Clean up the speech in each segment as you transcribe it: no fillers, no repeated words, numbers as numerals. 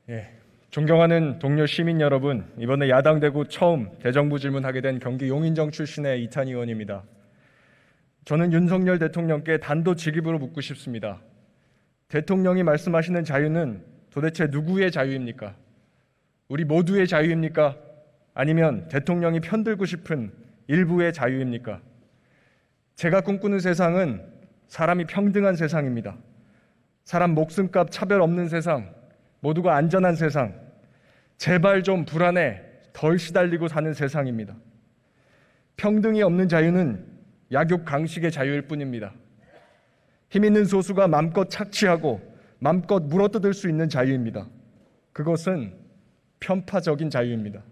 예, 존경하는 동료 시민 여러분, 이번에 야당 되고 처음 대정부 질문하게 된 경기 용인정 출신의 이탄희 의원입니다. 저는 윤석열 대통령께 단도직입으로 묻고 싶습니다. 대통령이 말씀하시는 자유는 도대체 누구의 자유입니까? 우리 모두의 자유입니까? 아니면 대통령이 편들고 싶은 일부의 자유입니까? 제가 꿈꾸는 세상은 사람이 평등한 세상입니다. 사람 목숨값 차별 없는 세상, 모두가 안전한 세상, 제발 좀 불안에 덜 시달리고 사는 세상입니다. 평등이 없는 자유는 약육 강식의 자유일 뿐입니다. 힘 있는 소수가 맘껏 착취하고 맘껏 물어뜯을 수 있는 자유입니다. 그것은 편파적인 자유입니다.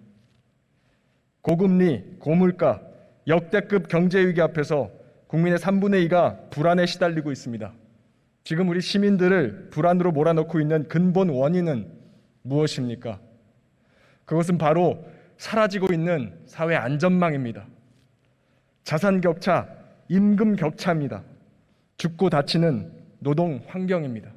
고금리, 고물가, 역대급 경제위기 앞에서 국민의 3분의 2가 불안에 시달리고 있습니다. 지금 우리 시민들을 불안으로 몰아넣고 있는 근본 원인은 무엇입니까? 그것은 바로 사라지고 있는 사회 안전망입니다. 자산 격차, 임금 격차입니다. 죽고 다치는 노동 환경입니다.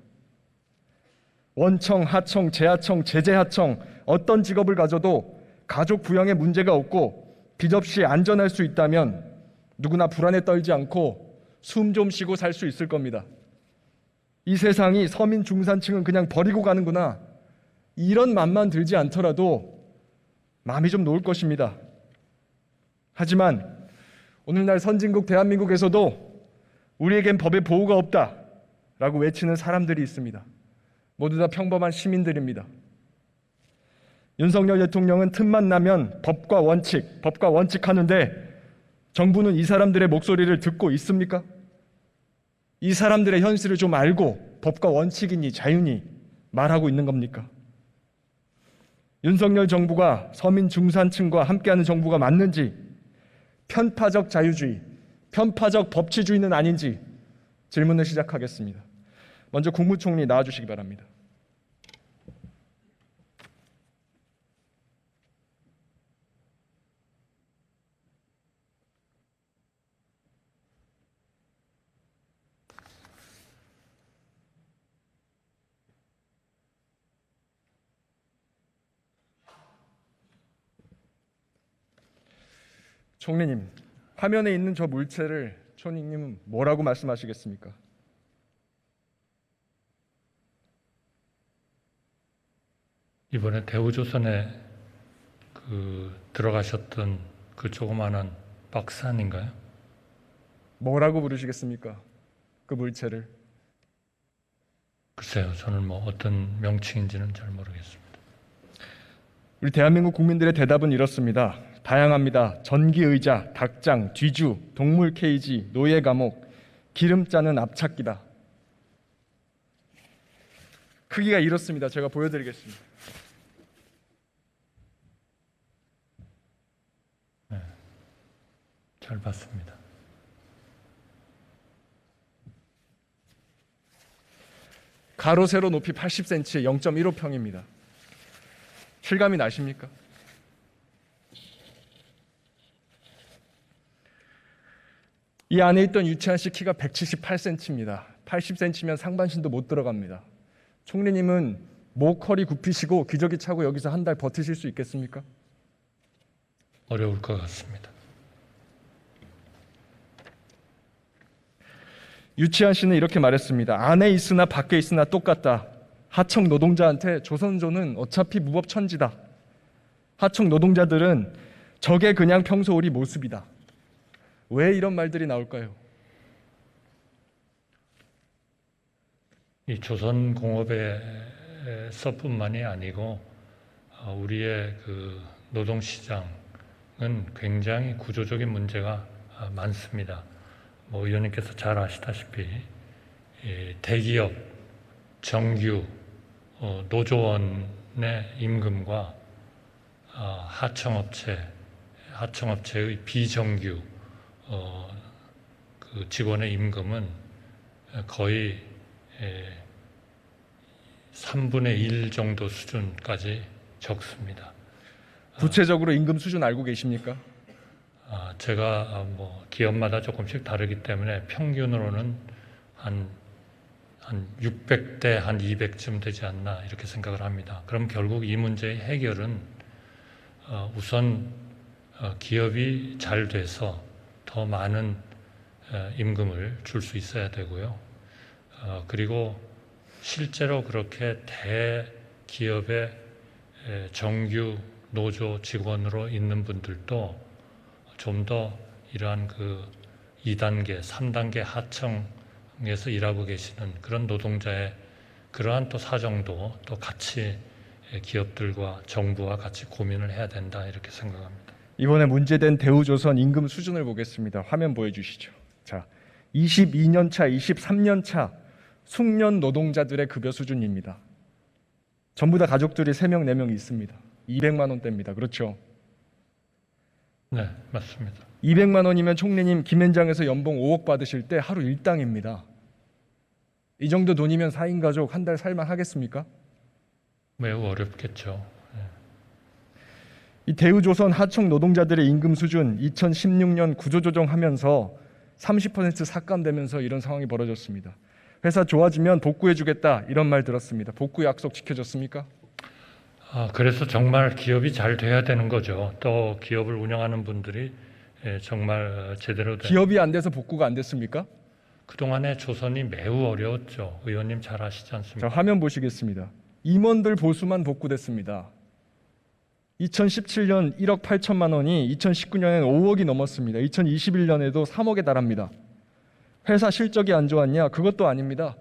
원청, 하청, 재하청, 제재하청 어떤 직업을 가져도 가족 부양에 문제가 없고 빚 없이 안전할 수 있다면 누구나 불안에 떨지 않고 숨 좀 쉬고 살 수 있을 겁니다. 이 세상이 서민 중산층은 그냥 버리고 가는구나, 이런 맘만 들지 않더라도 마음이 좀 놓을 것입니다. 하지만 오늘날 선진국 대한민국에서도 우리에겐 법의 보호가 없다라고 외치는 사람들이 있습니다. 모두 다 평범한 시민들입니다. 윤석열 대통령은 틈만 나면 법과 원칙 하는데 정부는 이 사람들의 목소리를 듣고 있습니까? 이 사람들의 현실을 좀 알고 법과 원칙이니 자유니 말하고 있는 겁니까? 윤석열 정부가 서민 중산층과 함께하는 정부가 맞는지, 편파적 자유주의, 편파적 법치주의는 아닌지 질문을 시작하겠습니다. 먼저 국무총리 나와주시기 바랍니다. 총리님, 화면에 있는 저 물체를 총리님은 뭐라고 말씀하시겠습니까? 이번에 대우조선에 들어가셨던 그 조그마한 박스 아닌가요? 뭐라고 부르시겠습니까? 그 물체를. 글쎄요, 저는 어떤 명칭인지는 잘 모르겠습니다. 우리 대한민국 국민들의 대답은 이렇습니다. 다양합니다. 전기의자, 닭장, 뒤주, 동물 케이지, 노예 감옥, 기름 짜는 압착기다. 크기가 이렇습니다. 제가 보여드리겠습니다. 네, 잘 봤습니다. 가로 세로 높이 80cm에 0.15평입니다. 실감이 나십니까? 이 안에 있던 유치한 씨 키가 178cm입니다. 80cm면 상반신도 못 들어갑니다. 총리님은 목, 허리 굽히시고 기저귀 차고 여기서 한 달 버티실 수 있겠습니까? 어려울 것 같습니다. 유치한 씨는 이렇게 말했습니다. 안에 있으나 밖에 있으나 똑같다. 하청 노동자한테 조선조는 어차피 무법천지다. 하청 노동자들은 저게 그냥 평소 우리 모습이다. 왜 이런 말들이 나올까요? 이 조선공업에서뿐만이 아니고 우리의 노동시장은 굉장히 구조적인 문제가 많습니다. 의원님께서 잘 아시다시피 대기업, 정규, 노조원의 임금과 하청업체의 비정규 직원의 임금은 거의 3분의 1 정도 수준까지 적습니다. 구체적으로 임금 수준 알고 계십니까? 제가 기업마다 조금씩 다르기 때문에 평균으로는 한 한 600대 한 200쯤 되지 않나 이렇게 생각을 합니다. 그럼 결국 이 문제의 해결은 우선 기업이 잘 돼서 더 많은 임금을 줄 수 있어야 되고요. 그리고 실제로 그렇게 대기업의 정규 노조 직원으로 있는 분들도 좀 더 이러한 그 2단계, 3단계 하청에서 일하고 계시는 그런 노동자의 그러한 또 사정도 또 같이 기업들과 정부와 같이 고민을 해야 된다 이렇게 생각합니다. 이번에 문제된 대우조선 임금 수준을 보겠습니다. 화면 보여주시죠. 자, 22년 차, 23년 차 숙련 노동자들의 급여 수준입니다. 전부 다 가족들이 3명, 4명 있습니다. 200만 원대입니다. 그렇죠? 네, 맞습니다. 200만 원이면 총리님 김현장에서 연봉 5억 받으실 때 하루 일당입니다. 이 정도 돈이면 4인 가족 한 달 살만 하겠습니까? 매우 어렵겠죠. 이 대우조선 하청 노동자들의 임금 수준 2016년 구조조정하면서 30% 삭감되면서 이런 상황이 벌어졌습니다. 회사 좋아지면 복구해주겠다 이런 말 들었습니다. 복구 약속 지켜졌습니까? 그래서 정말 기업이 잘 돼야 되는 거죠. 또 기업을 운영하는 분들이 정말 제대로 된 기업이 안 돼서 복구가 안 됐습니까? 그동안의 조선이 매우 어려웠죠. 의원님 잘 아시지 자, 않습니까? 화면 보시겠습니다. 임원들 보수만 복구됐습니다. 2017년 1억 8천만 원이 2019년엔 5억이 넘었습니다. 2021년에도 3억에 달합니다. 회사 실적이 안 좋았냐? 그것도 아닙니다.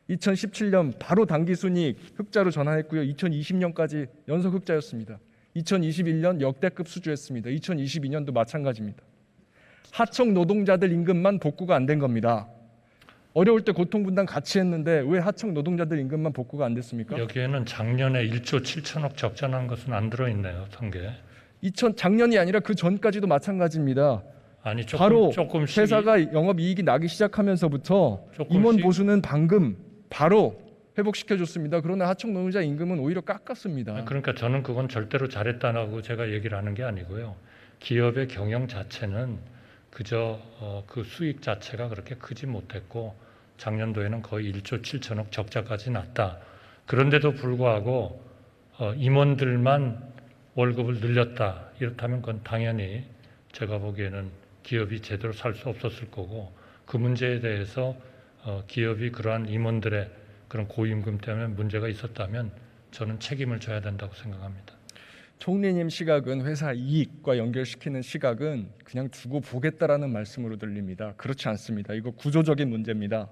2017년 바로 당기순이익 흑자로 전환했고요. 2020년까지 연속 흑자였습니다. 2021년 역대급 수주했습니다. 2022년도 마찬가지입니다. 하청 노동자들 임금만 복구가 안 된 겁니다. 어려울 때 고통분담 같이 했는데 왜 하청 노동자들 임금만 복구가 안 됐습니까? 여기에는 작년에 1조 7천억 적자 난 것은 안 들어있네요. 통계. 작년이 아니라 그 전까지도 마찬가지입니다. 아니 바로 조금씩 회사가 영업이익이 나기 시작하면서부터 조금씩. 임원 보수는 방금 바로 회복시켜줬습니다. 그러나 하청 노동자 임금은 오히려 깎았습니다. 그러니까 저는 그건 절대로 잘했다고 제가 얘기를 하는 게 아니고요. 기업의 경영 자체는 그저 그 수익 자체가 그렇게 크지 못했고 작년도에는 거의 1조 7천억 적자까지 났다. 그런데도 불구하고 임원들만 월급을 늘렸다. 이렇다면 그건 당연히 제가 보기에는 기업이 제대로 살 수 없었을 거고 그 문제에 대해서 기업이 그러한 임원들의 그런 고임금 때문에 문제가 있었다면 저는 책임을 져야 된다고 생각합니다. 총리님 시각은 회사 이익과 연결시키는 시각은 그냥 두고 보겠다라는 말씀으로 들립니다. 그렇지 않습니다. 이거 구조적인 문제입니다.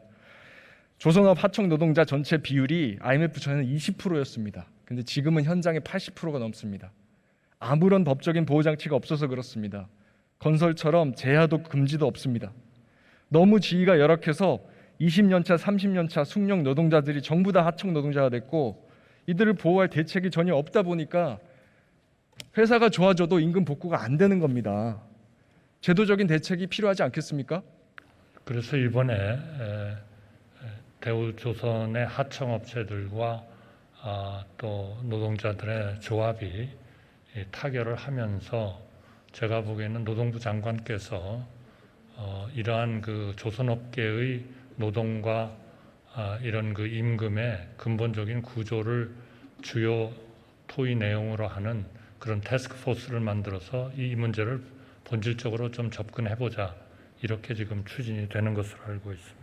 조선업 하청 노동자 전체 비율이 IMF 전에는 20%였습니다. 근데 지금은 현장에 80%가 넘습니다. 아무런 법적인 보호장치가 없어서 그렇습니다. 건설처럼 제야도 금지도 없습니다. 너무 지위가 열악해서 20년 차, 30년 차 숙련 노동자들이 전부 다 하청 노동자가 됐고 이들을 보호할 대책이 전혀 없다 보니까 회사가 좋아져도 임금 복구가 안 되는 겁니다. 제도적인 대책이 필요하지 않겠습니까? 그래서 이번에 대우조선의 하청업체들과 또 노동자들의 조합이 타결을 하면서 제가 보기에는 노동부 장관께서 이러한 그 조선업계의 노동과 이런 그 임금의 근본적인 구조를 주요 토의 내용으로 하는 그런 태스크포스를 만들어서 이 문제를 본질적으로 좀 접근해보자 이렇게 지금 추진이 되는 것으로 알고 있습니다.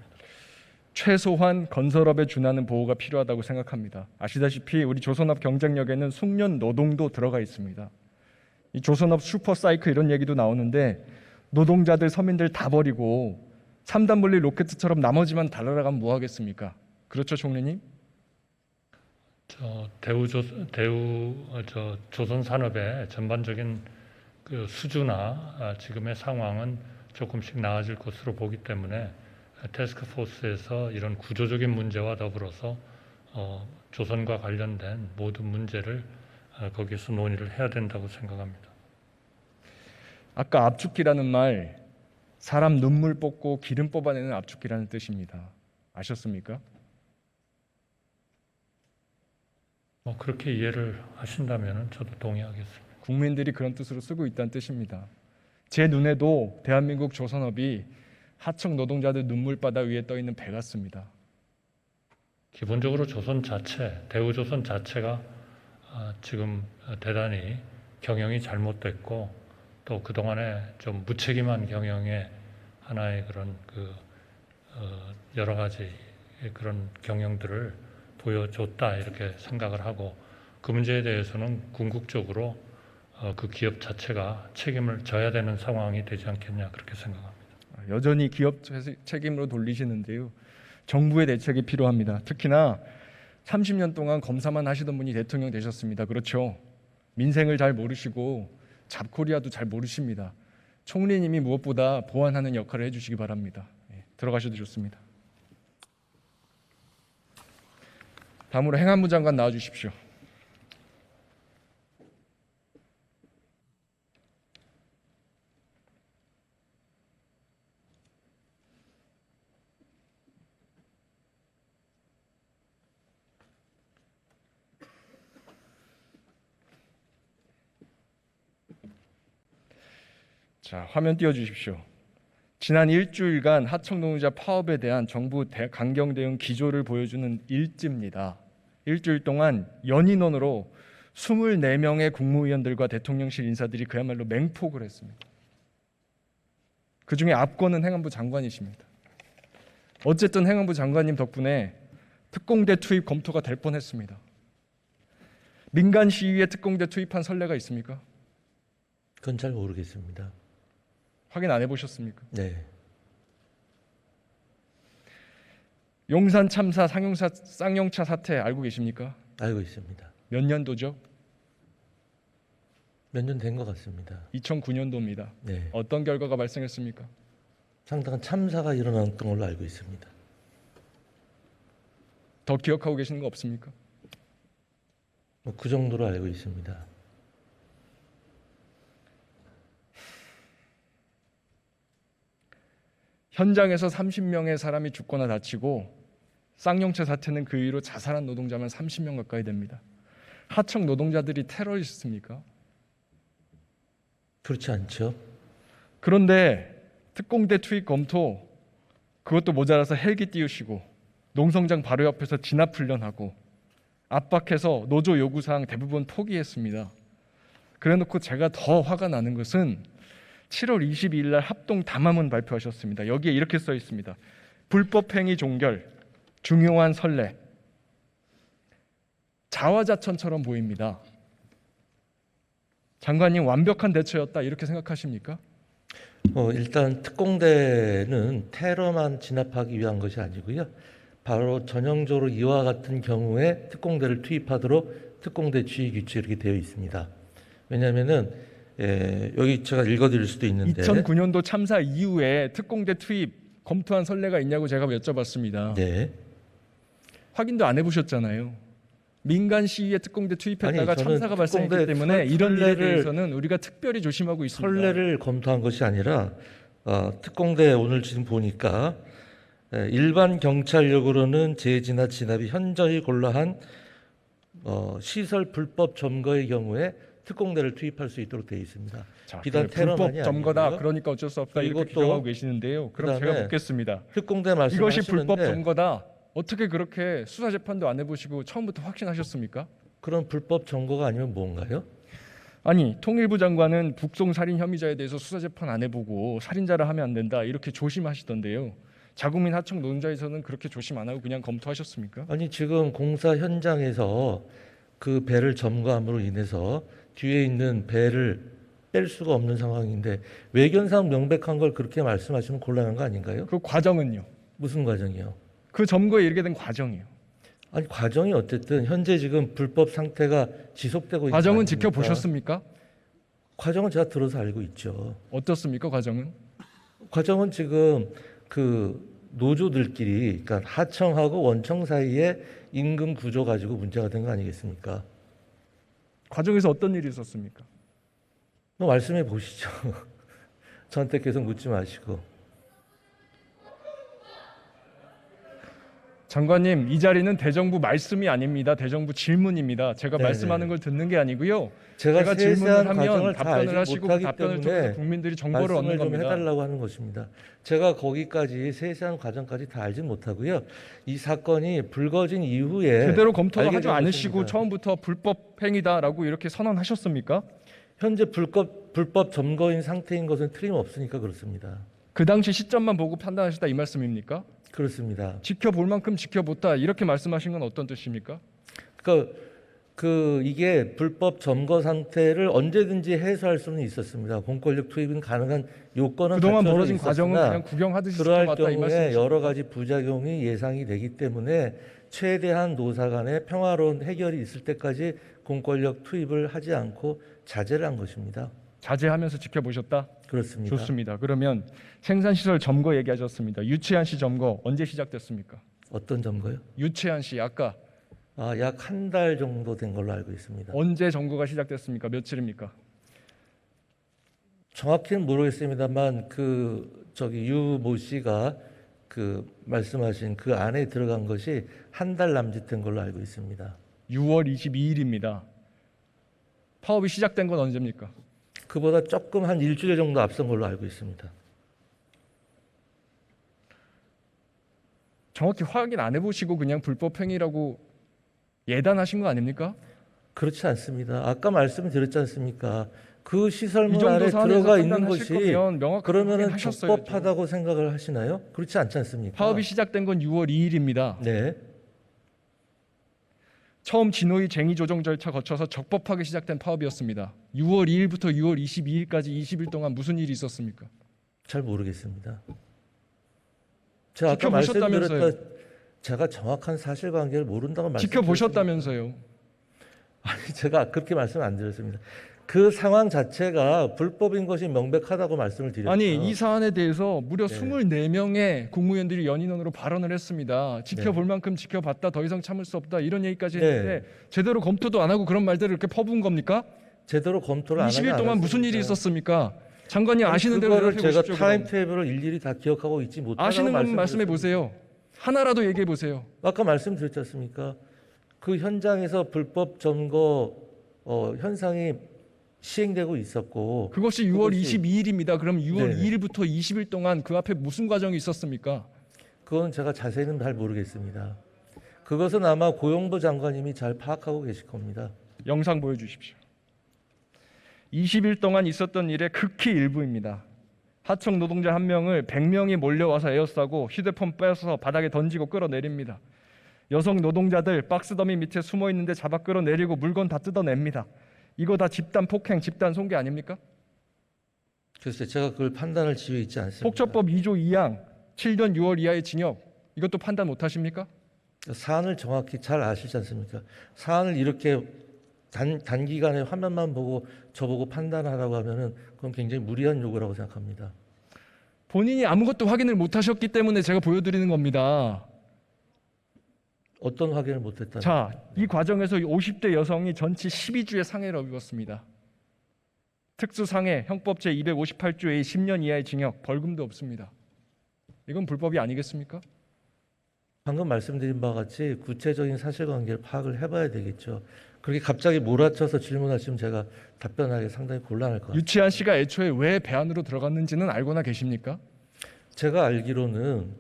최소한 건설업에 준하는 보호가 필요하다고 생각합니다. 아시다시피 우리 조선업 경쟁력에는 숙련 노동도 들어가 있습니다. 이 조선업 슈퍼사이클 이런 얘기도 나오는데 노동자들 서민들 다 버리고 3단 분리 로켓처럼 나머지만 달아나가면 뭐 하겠습니까? 그렇죠, 총리님? 조선 산업의 전반적인 그 수주나 지금의 상황은 조금씩 나아질 것으로 보기 때문에 태스크포스에서 이런 구조적인 문제와 더불어서 조선과 관련된 모든 문제를 거기에서 논의를 해야 된다고 생각합니다. 아까 압축기라는 말 사람 눈물 뽑고 기름 뽑아내는 압축기라는 뜻입니다. 아셨습니까? 그렇게 이해를 하신다면 저도 동의하겠습니다. 국민들이 그런 뜻으로 쓰고 있다는 뜻입니다. 제 눈에도 대한민국 조선업이 하청 노동자들 눈물바다 위에 떠 있는 배 같습니다. 기본적으로 조선 자체, 대우조선 자체가 지금 대단히 경영이 잘못됐고 또 그동안에 좀 무책임한 경영의 하나의 그런 여러 가지 그런 경영들을 보여줬다 이렇게 생각을 하고 그 문제에 대해서는 궁극적으로 그 기업 자체가 책임을 져야 되는 상황이 되지 않겠냐 그렇게 생각합니다. 여전히 기업 책임으로 돌리시는데요. 정부의 대책이 필요합니다. 특히나 30년 동안 검사만 하시던 분이 대통령 되셨습니다. 그렇죠? 민생을 잘 모르시고 잡코리아도 잘 모르십니다. 총리님이 무엇보다 보완하는 역할을 해주시기 바랍니다. 들어가셔도 좋습니다. 다음으로 행안부 장관 나와주십시오. 자, 화면 띄워주십시오. 지난 일주일간 하청 노동자 파업에 대한 정부 강경 대응 기조를 보여주는 일지입니다. 일주일 동안 연인원으로 24명의 국무위원들과 대통령실 인사들이 그야말로 맹폭을 했습니다. 그중에 압권은 행안부 장관이십니다. 어쨌든 행안부 장관님 덕분에 특공대 투입 검토가 될 뻔했습니다. 민간 시위에 특공대 투입한 선례가 있습니까? 그건 잘 모르겠습니다. 확인 안 해보셨습니까? 네. 용산 참사 쌍용차 사태 알고 계십니까? 알고 있습니다. 몇 년도죠? 몇 년 된 것 같습니다. 2009년도입니다. 네. 어떤 결과가 발생했습니까? 상당한 참사가 일어났던 걸로 알고 있습니다. 더 기억하고 계시는 거 없습니까? 그 정도로 알고 있습니다. 현장에서 30명의 사람이 죽거나 다치고 쌍용차 사태는 그 이후로 자살한 노동자만 30명 가까이 됩니다. 하청 노동자들이 테러리스트입니까? 그렇지 않죠. 그런데 특공대 투입 검토 그것도 모자라서 헬기 띄우시고 농성장 바로 옆에서 진압훈련하고 압박해서 노조 요구사항 대부분 포기했습니다. 그래놓고 제가 더 화가 나는 것은 7월 22일 날 합동 담화문 발표하셨습니다. 여기에 이렇게 써 있습니다. 불법행위 종결, 중요한 선례, 자화자찬처럼 보입니다. 장관님 완벽한 대처였다 이렇게 생각하십니까? 일단 특공대는 테러만 진압하기 위한 것이 아니고요. 바로 전형적으로 이와 같은 경우에 특공대를 투입하도록 특공대 지휘 규칙 이렇게 되어 있습니다. 왜냐하면은 여기 제가 읽어드릴 수도 있는데 2009년도 참사 이후에 특공대 투입 검토한 선례가 있냐고 제가 여쭤봤습니다. 네. 확인도 안 해보셨잖아요. 민간 시위에 특공대 투입했다가 아니, 참사가 발생했기 때문에 이런 일에 대해서는 우리가 특별히 조심하고 있습니다. 선례를 검토한 것이 아니라 특공대 오늘 지금 보니까 일반 경찰력으로는 재해지나 진압이 현저히 곤란한 시설 불법 점거의 경우에 특공대를 투입할 수 있도록 되어 있습니다. 자, 비단 불법 테러만이 점거다. 아니고요. 그러니까 어쩔 수 없다. 그리고 이렇게 또 규정하고 계시는데요. 그럼 제가 그다음에 묻겠습니다. 특공대 말씀하시는데 이것이 불법 점거다. 어떻게 그렇게 수사 재판도 안 해보시고 처음부터 확신하셨습니까? 그런 불법 점거가 아니면 뭔가요? 아니 통일부 장관은 북송 살인 혐의자에 대해서 수사 재판 안 해보고 살인자라 하면 안 된다 이렇게 조심하시던데요. 자국민 하청 노동자에서는 그렇게 조심 안 하고 그냥 검토하셨습니까? 아니 지금 공사 현장에서 그 배를 점거함으로 인해서 뒤에 있는 배를 뺄 수가 없는 상황인데 외견상 명백한 걸 그렇게 말씀하시면 곤란한 거 아닌가요? 그 과정은요? 무슨 과정이요? 그 점거에 이르게 된 과정이요. 아니 과정이 어쨌든 현재 지금 불법 상태가 지속되고 있는 과정은 거 아닙니까? 지켜보셨습니까? 과정은 제가 들어서 알고 있죠. 어떻습니까? 과정은? 과정은 지금 그 노조들끼리 그러니까 하청하고 원청 사이에 임금 구조 가지고 문제가 된 거 아니겠습니까? 과정에서 어떤 일이 있었습니까? 말씀해 보시죠. 저한테 계속 묻지 마시고. 장관님, 이 자리는 대정부 말씀이 아닙니다. 대정부 질문입니다. 제가 네네. 말씀하는 걸 듣는 게 아니고요. 제가 질문을 세세한 하면 과정을 다 알지 답변을 하시고 그 못하기 답변을 때문에 통해서 국민들이 정보를 얻는 말씀을 좀 겁니다. 해달라고 하는 것입니다. 제가 거기까지 세세한 과정까지 다 알진 못하고요. 이 사건이 불거진 이후에 제대로 검토를 알게 하지 된 않으시고 것입니다. 처음부터 불법 행위다라고 이렇게 선언하셨습니까? 현재 불법 점거인 상태인 것은 틀림없으니까 그렇습니다. 그 당시 시점만 보고 판단하시다 이 말씀입니까? 그렇습니다. 지켜볼 만큼 지켜보다 이렇게 말씀하신 건 어떤 뜻입니까? 이게 불법 점거 상태를 언제든지 해소할 수는 있었습니다. 공권력 투입은 가능한 요건은 그동안 갖춰져 벌어진 과정은 있었으나 그냥 구경하듯이 그러할 지켜봤다 이 경우에 말씀이십니까? 여러 가지 부작용이 예상이 되기 때문에 최대한 노사 간의 평화로운 해결이 있을 때까지 공권력 투입을 하지 않고 자제를 한 것입니다. 자제하면서 지켜보셨다? 그렇습니다. 좋습니다. 그러면 생산시설 점거 얘기하셨습니다. 유치한 시 점거 언제 시작됐습니까? 어떤 점거요? 유치한 시 아까 약 한 달 정도 된 걸로 알고 있습니다. 언제 점거가 시작됐습니까? 며칠입니까? 정확히는 모르겠습니다만 유 모 씨가 말씀하신 그 안에 들어간 것이 한 달 남짓된 걸로 알고 있습니다. 6월 22일입니다. 파업이 시작된 건 언제입니까? 그보다 조금 한 일주일 정도 앞선 걸로 알고 있습니다. 정확히 확인 안 해보시고 그냥 불법 행위라고 예단하신 거 아닙니까? 그렇지 않습니다. 아까 말씀드렸지 않습니까? 그 이 시설물 정도 안에 사안에서 들어가 있는 판단하실 것이 거면 명확하게 그러면은 확인하셨어야죠. 적법하다고 생각을 하시나요? 그렇지 않지 않습니까? 파업이 시작된 건 6월 2일입니다. 네, 처음 진호위 쟁의 조정 절차 거쳐서 적법하게 시작된 파업이었습니다. 6월 2일부터 6월 22일까지 20일 동안 무슨 일이 있었습니까? 잘 모르겠습니다. 제가 아까 지켜보셨다면서요. 말씀드렸다 제가 정확한 사실관계를 모른다고 말씀드렸습니다. 지켜보셨다면서요. 아니, 제가 그렇게 말씀 안 드렸습니다. 그 상황 자체가 불법인 것이 명백하다고 말씀을 드렸죠. 아니 이 사안에 대해서 무려 네. 24명의 국무위원들이 연인원으로 발언을 했습니다. 지켜볼 만큼 지켜봤다. 더 이상 참을 수 없다. 이런 얘기까지 네. 했는데 제대로 검토도 안 하고 그런 말들을 이렇게 퍼부은 겁니까? 제대로 검토를 안 20일 하지 동안 무슨 일이 않았습니다. 있었습니까? 장관님 아니, 아시는 대로 그거를 대답해 제가 보십시오. 그럼. 타임테이블을 일일이 다 기억하고 있지 못하다고 아시는 건 말씀해 말씀드렸습니다. 보세요. 하나라도 얘기해 보세요. 아까 말씀드렸지 않습니까? 그 현장에서 불법 점거 현상이 시행되고 있었고 그것이 6월 그것이- 22일입니다. 그럼 6월 네. 2일부터 20일 동안 그 앞에 무슨 과정이 있었습니까? 그건 제가 자세히는 잘 모르겠습니다. 그것은 아마 고용부 장관님이 잘 파악하고 계실 겁니다. 영상 보여주십시오. 20일 동안 있었던 일의 극히 일부입니다. 하청 노동자 한 명을 100명이 몰려와서 에워싸고 휴대폰 빼서 바닥에 던지고 끌어내립니다. 여성 노동자들 박스 더미 밑에 숨어 있는데 잡아 끌어내리고 물건 다 뜯어냅니다. 이거 다 집단 폭행, 집단 손괴 아닙니까? 글쎄 제가 그걸 판단할 지위에 있지 않습니다. 폭처법 2조 2항 7년 6월 이하의 징역 이것도 판단 못 하십니까? 사안을 정확히 잘 아시지 않습니까? 사안을 이렇게 단기간에 화면만 보고 저보고 판단하라고 하면은 그건 굉장히 무리한 요구라고 생각합니다. 본인이 아무것도 확인을 못 하셨기 때문에 제가 보여드리는 겁니다. 어떤 확인을 못했다? 자, 이 과정에서 50대 여성이 전치 12주의 상해를 입었습니다. 특수상해 형법 제258조의 10년 이하의 징역, 벌금도 없습니다. 이건 불법이 아니겠습니까? 방금 말씀드린 바와 같이 구체적인 사실관계를 파악을 해봐야 되겠죠. 그렇게 갑자기 몰아쳐서 질문하시면 제가 답변하기 상당히 곤란할 것 같아요. 유치한 씨가 애초에 왜 배 안으로 들어갔는지는 알고나 계십니까? 제가 알기로는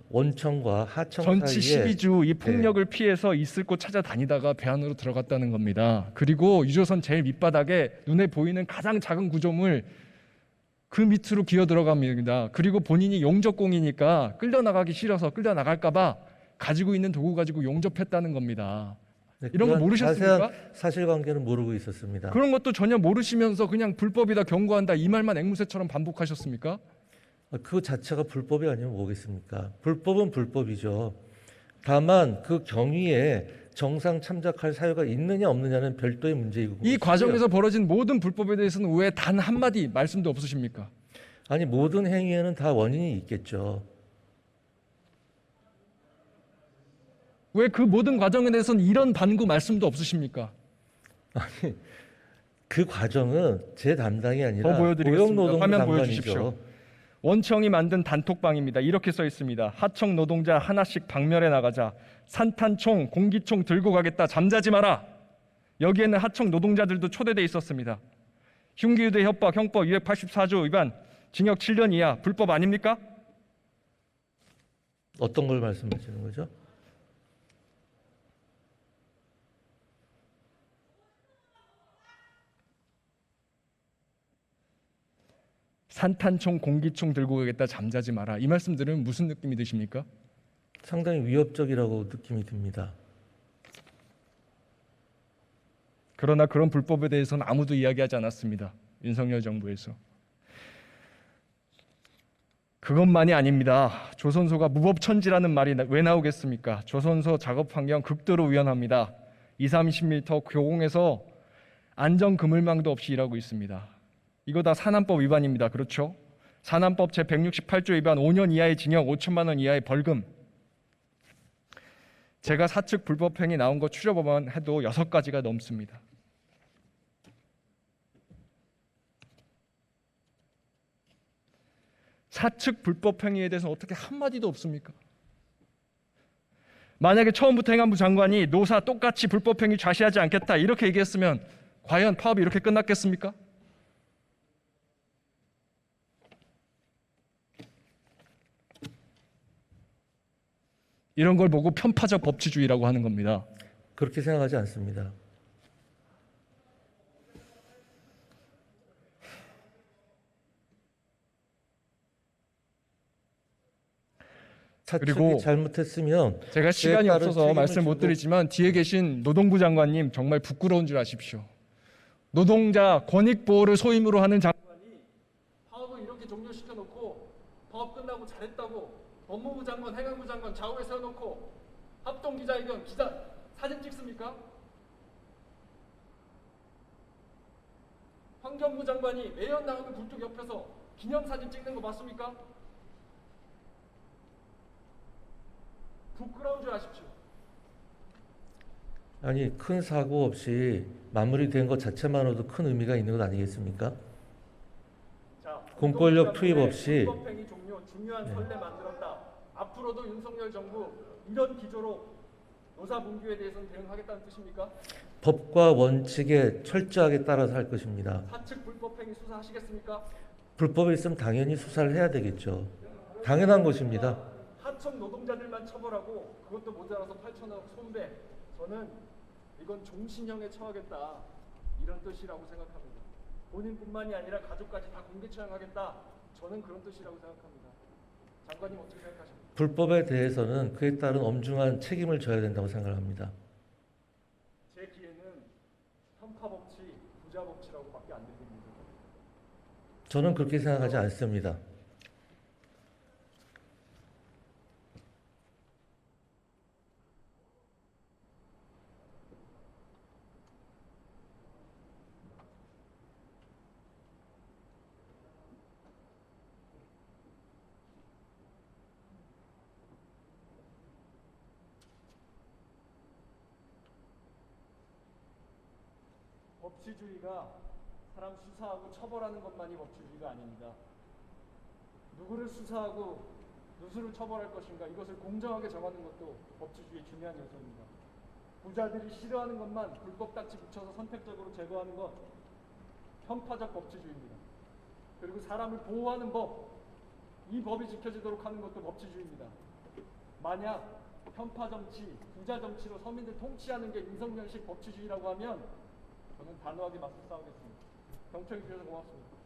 원청과 하청 전치 사이에 12주 이 폭력을 피해서 있을 곳 찾아다니다가 배 안으로 들어갔다는 겁니다. 그리고 유조선 제일 밑바닥에 눈에 보이는 가장 작은 구조물 그 밑으로 기어 들어갑니다. 그리고 본인이 용접공이니까 끌려나가기 싫어서 끌려나갈까 봐 가지고 있는 도구 가지고 용접했다는 겁니다. 네, 이런 거 그런 모르셨습니까? 자세한 사실관계는 모르고 있었습니다. 그런 것도 전혀 모르시면서 그냥 불법이다 경고한다 이 말만 앵무새처럼 반복하셨습니까? 그 자체가 불법이 아니면 뭐겠습니까? 불법은 불법이죠. 다만 그 경위에 정상 참작할 사유가 있느냐 없느냐는 별도의 문제이고 이 과정에서 벌어진 모든 불법에 대해서는 왜 단 한마디 말씀도 없으십니까? 아니 모든 행위에는 다 원인이 있겠죠. 왜 그 모든 과정에 대해서는 이런 반구 말씀도 없으십니까? 그 과정은 제 담당이 아니라 더 보여드리겠습니다. 고용노동부 화면 장관이죠. 보여주십시오. 원청이 만든 단톡방입니다. 이렇게 써 있습니다. 하청 노동자 하나씩 박멸해 나가자. 산탄총, 공기총 들고 가겠다. 잠자지 마라. 여기에는 하청 노동자들도 초대돼 있었습니다. 흉기유대 협박 형법 284조 위반, 징역 7년 이하, 불법 아닙니까? 어떤 걸 말씀하시는 거죠? 산탄총, 공기총 들고 가겠다. 잠자지 마라. 이 말씀들은 무슨 느낌이 드십니까? 상당히 위협적이라고 느낌이 듭니다. 그러나 그런 불법에 대해서는 아무도 이야기하지 않았습니다. 윤석열 정부에서. 그것만이 아닙니다. 조선소가 무법천지라는 말이 왜 나오겠습니까? 조선소 작업 환경 극도로 위험합니다. 20-30m 교공에서 안전 그물망도 없이 일하고 있습니다. 이거 다 산안법 위반입니다. 그렇죠? 산안법 제168조 위반 5년 이하의 징역 5천만 원 이하의 벌금. 제가 사측 불법행위 나온 거 추려보면 해도 6가지가 넘습니다. 사측 불법행위에 대해서 어떻게 한마디도 없습니까? 만약에 처음부터 행안부 장관이 노사 똑같이 불법행위 좌시하지 않겠다 이렇게 얘기했으면 과연 파업이 이렇게 끝났겠습니까? 이런 걸 보고 편파적 법치주의라고 하는 겁니다. 그렇게 생각하지 않습니다. 그리고 사측이 잘못했으면 제가 시간이 따른 없어서 책임을 말씀 못 지고 드리지만 뒤에 계신 노동부 장관님 정말 부끄러운 줄 아십시오. 노동자 권익 보호를 소임으로 하는 장관이 파업을 이렇게 종료시켜 놓고 파업 끝나고 잘했다고 법무부 장관, 행안부 장관 좌우에 세워놓고 합동 기자회견 기자 사진 찍습니까? 환경부 장관이 매연 나오는 굴뚝 옆에서 기념사진 찍는 거 맞습니까? 부끄러운 줄 아십시오. 아니 큰 사고 없이 마무리된 것 자체만으로도 큰 의미가 있는 것 아니겠습니까? 자, 공권력 투입 없이 불법행위 종료 중요한 선례 만들었다. 앞으로도 윤석열 정부 이런 기조로 노사분규에 대해서는 대응하겠다는 뜻입니까? 법과 원칙에 철저하게 따라서 할 것입니다. 사측 불법행위 수사하시겠습니까? 불법이 있으면 당연히 수사를 해야 되겠죠. 당연한 것입니다. 하청 노동자들만 처벌하고 그것도 모자라서 8천억 손배. 저는 이건 종신형에 처하겠다 이런 뜻이라고 생각합니다. 본인뿐만이 아니라 가족까지 다 공개 처형하겠다. 저는 그런 뜻이라고 생각합니다. 장관님 어떻게 생각하십니까? 불법에 대해서는 그에 따른 엄중한 책임을 져야 된다고 생각합니다. 제 귀에는 편파법치, 부자법치라고밖에 안 들립니다. 저는 그렇게 생각하지 않습니다. 법치주의가 사람 수사하고 처벌하는 것만이 법치주의가 아닙니다. 누구를 수사하고 누구를 처벌할 것인가 이것을 공정하게 정하는 것도 법치주의의 중요한 요소입니다. 부자들이 싫어하는 것만 불법 딱지 붙여서 선택적으로 제거하는 것 편파적 법치주의입니다. 그리고 사람을 보호하는 법, 이 법이 지켜지도록 하는 것도 법치주의입니다. 만약 편파 정치, 부자 정치로 서민들 통치하는 게 윤석열식 법치주의라고 하면 저는 단호하게 맞서 싸우겠습니다. 경청해 주셔서 고맙습니다.